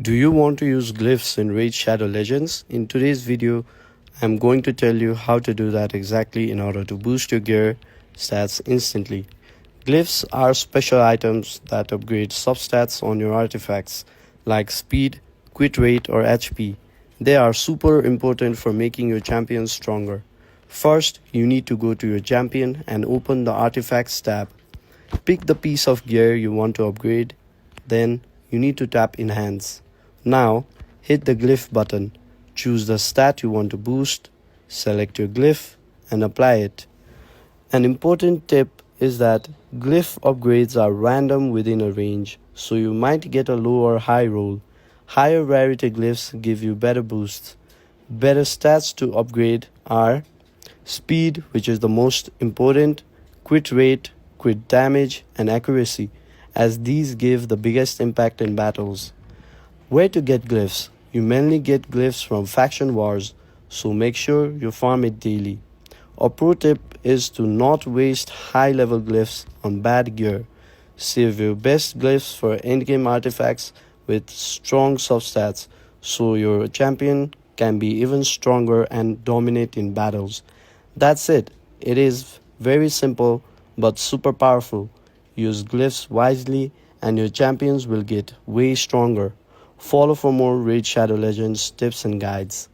Do you want to use glyphs in Raid Shadow Legends? In today's video, I'm going to tell you how to do that exactly in order to boost your gear stats instantly. Glyphs are special items that upgrade substats on your artifacts like speed, crit rate or HP. They are super important for making your champion stronger. First, you need to go to your champion and open the Artifacts tab. Pick the piece of gear you want to upgrade, then you need to tap Enhance. Now, hit the Glyph button, choose the stat you want to boost, select your Glyph and apply it. An important tip is that Glyph upgrades are random within a range, so you might get a low or high roll. Higher rarity Glyphs give you better boosts. Better stats to upgrade are speed, which is the most important, crit rate, crit damage and accuracy, as these give the biggest impact in battles. Where to get glyphs? You mainly get glyphs from faction wars, so make sure you farm it daily. A pro tip is to not waste high level glyphs on bad gear. Save your best glyphs for endgame artifacts with strong substats, so your champion can be even stronger and dominate in battles. That's it. It is very simple but super powerful. Use glyphs wisely and your champions will get way stronger. Follow for more Raid Shadow Legends tips and guides.